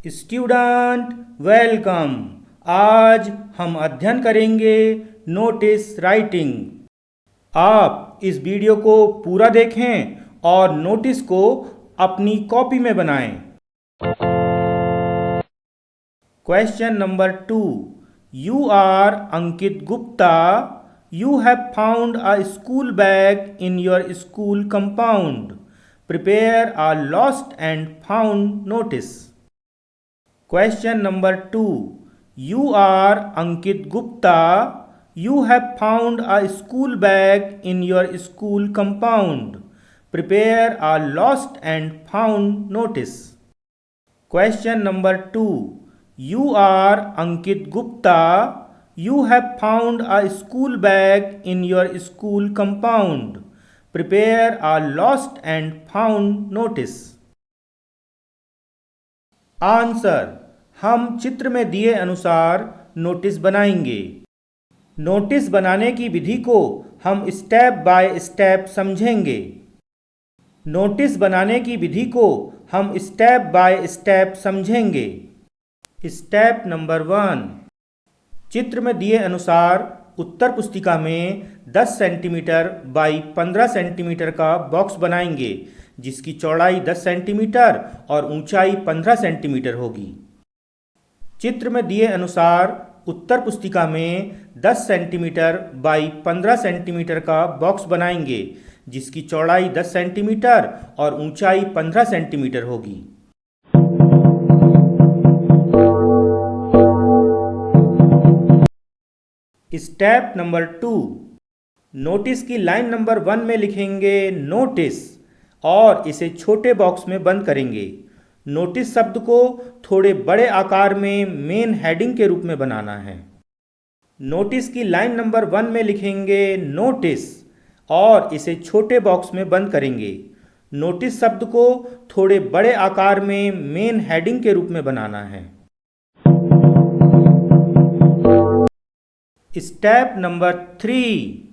Student welcome. आज हम अध्ययन करेंगे नोटिस राइटिंग। आप इस वीडियो को पूरा देखें और नोटिस को अपनी कॉपी में बनाएं। Question number 2। You are Ankit Gupta. You have found a school bag in your school compound. Prepare a lost and found notice. Question number 2. You are Ankit Gupta. You have found a school bag in your school compound. Prepare a lost and found notice. Question number 2. You are Ankit Gupta. You have found a school bag in your school compound. Prepare a lost and found notice. Answer. हम चित्र में दिए अनुसार notice बनाएंगे। Notice बनाने की विधि को हम स्टेप बाय स्टेप समझेंगे। नोटिस बनाने की विधि को हम स्टेप बाय स्टेप समझेंगे। Step number 1। चित्र में दिए अनुसार उत्तर पुस्तिका में 10 सेंटीमीटर बाई 15 सेंटीमीटर का बॉक्स बनाएंगे, जिसकी चौड़ाई 10 सेंटीमीटर और ऊंचाई 15 सेंटीमीटर होगी। चित्र में दिए अनुसार उत्तर पुस्तिका में 10 सेंटीमीटर बाई 15 सेंटीमीटर का बॉक्स बनाएंगे, जिसकी चौड़ाई 10 सेंटीमीटर और ऊंचाई 15 सेंटीमीटर होगी। Step number 2। नोटिस की लाइन नंबर 1 में लिखेंगे नोटिस और इसे छोटे बॉक्स में बंद करेंगे। नोटिस शब्द को थोड़े बड़े आकार में मेन हेडिंग के रूप में बनाना है। नोटिस की लाइन नंबर 1 में लिखेंगे नोटिस और इसे छोटे बॉक्स में बंद करेंगे। नोटिस शब्द को थोड़े बड़े आकार में मेन हेडिंग के रूप में बनाना है। Step number 3।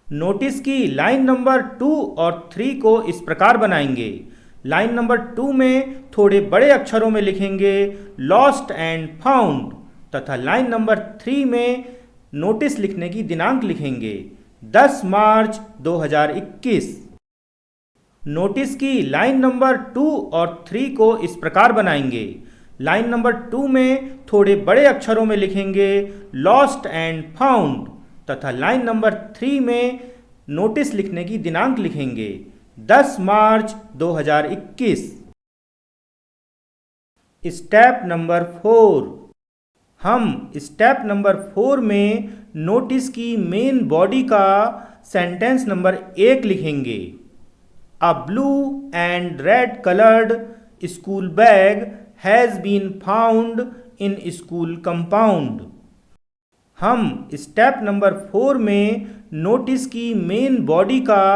नोटिस की लाइन नंबर 2 और 3 को इस प्रकार बनाएंगे। लाइन नंबर 2 में थोड़े बड़े अक्षरों में लिखेंगे लॉस्ट एंड फाउंड तथा लाइन नंबर 3 में नोटिस लिखने की दिनांक लिखेंगे 10 मार्च 2021। नोटिस की लाइन नंबर 2 और 3 को इस प्रकार बनाएंगे। लाइन नंबर 2 में थोड़े बड़े अक्षरों में लिखेंगे लॉस्ट एंड फाउंड तथा लाइन नंबर 3 में नोटिस लिखने की दिनांक लिखेंगे 10 मार्च 2021। Step number 4। हम स्टेप नंबर 4 में नोटिस की मेन बॉडी का सेंटेंस नंबर 1 लिखेंगे। A blue and red coloured school bag has been found in school compound. हम स्टेप नंबर 4 में नोटिस की मेन बॉडी का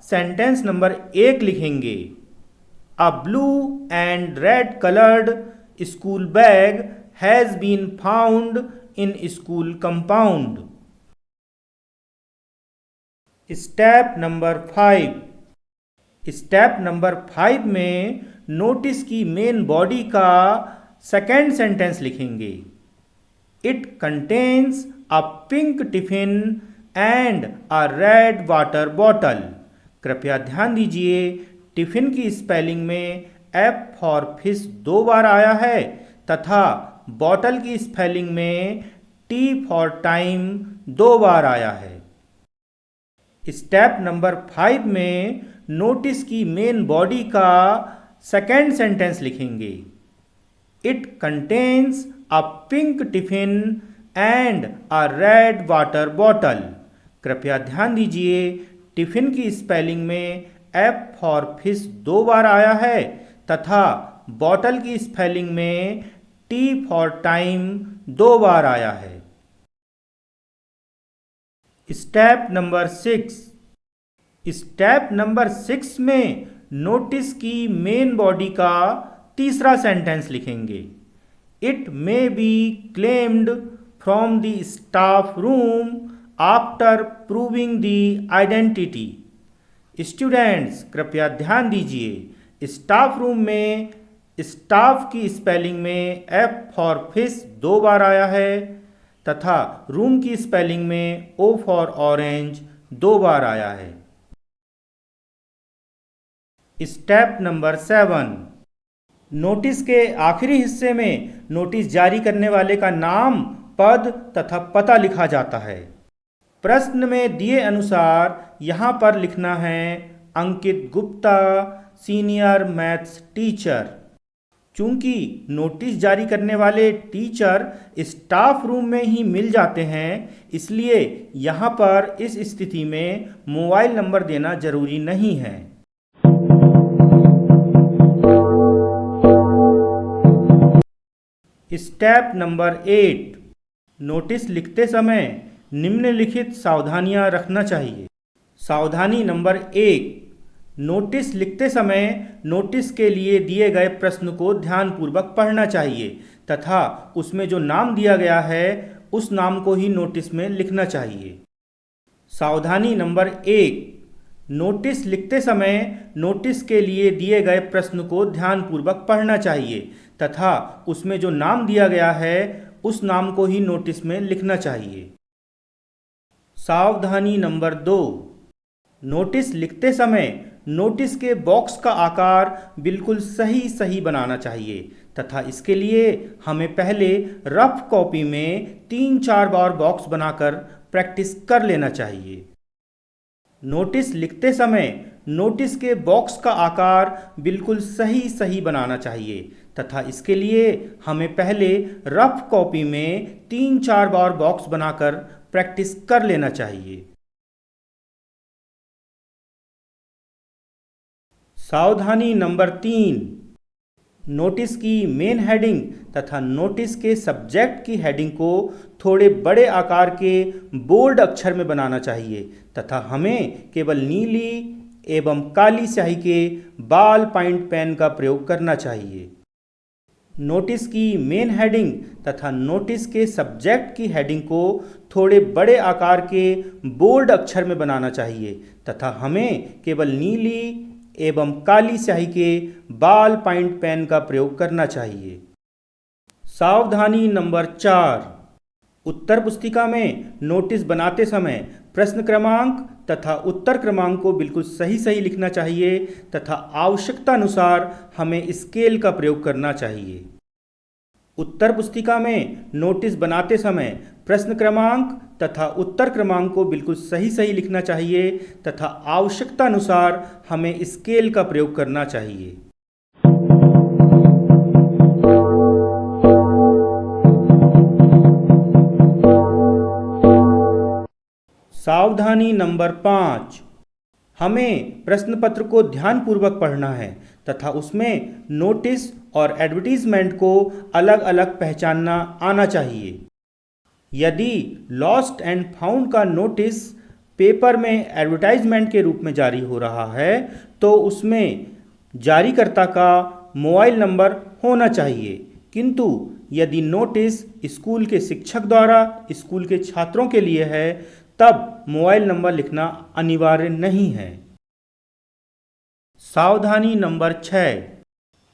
सेंटेंस नंबर 1 लिखेंगे। A blue and red coloured school bag has been found in school compound. Step number 5। Step number 5 में notice की main body का second sentence लिखेंगे। It contains a pink tiffin and a red water bottle. कृपया ध्यान दीजिए, tiffin की spelling में F for fish 2 बार आया है तथा बॉटल की स्पेलिंग में टी फॉर टाइम 2 बार आया है। स्टेप नंबर 5 में नोटिस की मेन बॉडी का सेकेंड सेंटेंस लिखेंगे। It contains a pink tiffin and a red water bottle. कृपया ध्यान दीजिए, टिफिन की स्पेलिंग में एफ फॉर फिश 2 बार आया है तथा बॉटल की स्पेलिंग में टी फॉर टाइम 2 बार आया है। Step number 6। स्टेप नंबर 6 में नोटिस की मेन बॉडी का तीसरा सेंटेंस लिखेंगे। It may be claimed from the staff room after proving the identity. Students कृपया ध्यान दीजिए, स्टाफ रूम में स्टाफ की स्पेलिंग में F फॉर फिश 2 बार आया है तथा रूम की स्पेलिंग में O फॉर ऑरेंज 2 बार आया है। स्टेप नंबर 7, नोटिस के आखिरी हिस्से में नोटिस जारी करने वाले का नाम, पद तथा पता लिखा जाता है। प्रश्न में दिए अनुसार यहाँ पर लिखना है अंकित गुप्ता, सीनियर मैथ्स टीचर। चूंकि नोटिस जारी करने वाले टीचर स्टाफ रूम में ही मिल जाते हैं, इसलिए यहाँ पर इस स्थिति में मोबाइल नंबर देना जरूरी नहीं है। स्टेप नंबर 8, नोटिस लिखते समय निम्नलिखित सावधानियां रखना चाहिए। सावधानी नंबर 1, नोटिस लिखते समय नोटिस के लिए दिए गए प्रश्न को ध्यानपूर्वक पढ़ना चाहिए तथा उसमें जो नाम दिया गया है उस नाम को ही नोटिस में लिखना चाहिए। सावधानी नंबर 1, नोटिस लिखते समय नोटिस के लिए दिए गए प्रश्न को ध्यानपूर्वक पढ़ना चाहिए तथा उसमें जो नाम दिया गया है उस नाम को ही नोटिस में लिखना चाहिए। सावधानी नंबर 2, नोटिस लिखते समय नोटिस के बॉक्स का आकार बिल्कुल सही बनाना चाहिए तथा इसके लिए हमें पहले रफ कॉपी में 3-4 बार बॉक्स बनाकर प्रैक्टिस कर लेना चाहिए। नोटिस लिखते समय नोटिस के बॉक्स का आकार बिल्कुल सही बनाना चाहिए तथा इसके लिए हमें पहले रफ कॉपी में 3-4 बार बॉक्स बनाकर प्रैक्टिस कर लेना चाहिए। सावधानी नंबर 3, नोटिस की मेन हेडिंग तथा नोटिस के सब्जेक्ट की हेडिंग को थोड़े बड़े आकार के बोल्ड अक्षर में बनाना चाहिए तथा हमें केवल नीली एवं काली स्याही के बॉल पॉइंट पेन का प्रयोग करना चाहिए। नोटिस की मेन हेडिंग तथा नोटिस के सब्जेक्ट की हेडिंग को थोड़े बड़े आकार के बोल्ड अक्षर में बनाना चाहिए तथा हमें केवल नीली एवं काली स्याही के बॉल पॉइंट पेन का प्रयोग करना चाहिए। सावधानी नंबर 4, उत्तर पुस्तिका में नोटिस बनाते समय प्रश्न क्रमांक तथा उत्तर क्रमांक को बिल्कुल सही लिखना चाहिए तथा आवश्यकता अनुसार हमें स्केल का प्रयोग करना चाहिए। उत्तर पुस्तिका में नोटिस बनाते समय प्रश्न क्रमांक तथा उत्तर क्रमांक को बिल्कुल सही लिखना चाहिए तथा आवश्यकता अनुसार हमें स्केल का प्रयोग करना चाहिए। सावधानी नंबर 5, हमें प्रश्न पत्र को ध्यानपूर्वक पढ़ना है तथा उसमें नोटिस और एडवर्टीजमेंट को अलग अलग पहचानना आना चाहिए। यदि लॉस्ट एंड फाउंड का नोटिस पेपर में एडवर्टाइजमेंट के रूप में जारी हो रहा है तो उसमें जारीकर्ता का मोबाइल नंबर होना चाहिए, किंतु यदि नोटिस स्कूल के शिक्षक द्वारा स्कूल के छात्रों के लिए है तब मोबाइल नंबर लिखना अनिवार्य नहीं है। सावधानी नंबर 6,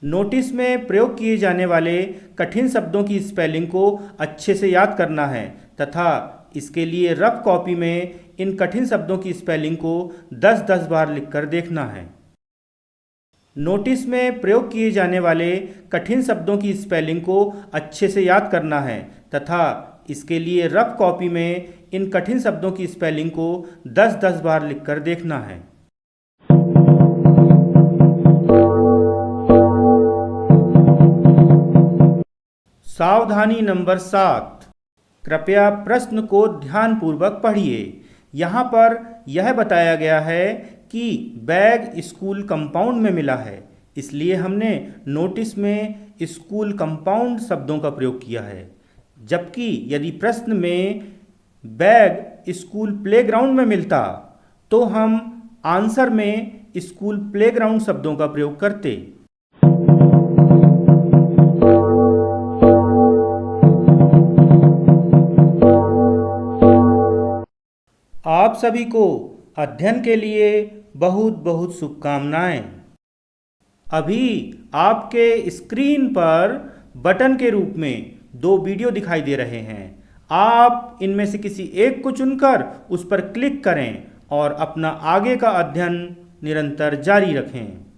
नोटिस में प्रयोग किए जाने वाले कठिन शब्दों की स्पेलिंग को अच्छे से याद करना है तथा इसके लिए रफ कॉपी में इन कठिन शब्दों की स्पेलिंग को 10-10 बार लिखकर देखना है। नोटिस में प्रयोग किए जाने वाले कठिन शब्दों की स्पेलिंग को अच्छे से याद करना है तथा इसके लिए रफ कॉपी में इन कठिन शब्दों की स्पेलिंग को 10-10 बार लिखकर देखना है। सावधानी नंबर 7, कृपया प्रश्न को ध्यानपूर्वक पढ़िए। यहाँ पर यह बताया गया है कि बैग स्कूल कंपाउंड में मिला है, इसलिए हमने नोटिस में स्कूल कंपाउंड शब्दों का प्रयोग किया है, जबकि यदि प्रश्न में बैग स्कूल प्लेग्राउंड में मिलता तो हम आंसर में स्कूल प्लेग्राउंड शब्दों का प्रयोग करते। आप सभी को अध्ययन के लिए बहुत बहुत शुभकामनाएं। अभी आपके स्क्रीन पर बटन के रूप में दो वीडियो दिखाई दे रहे हैं। आप इनमें से किसी एक को चुनकर उस पर क्लिक करें और अपना आगे का अध्ययन निरंतर जारी रखें।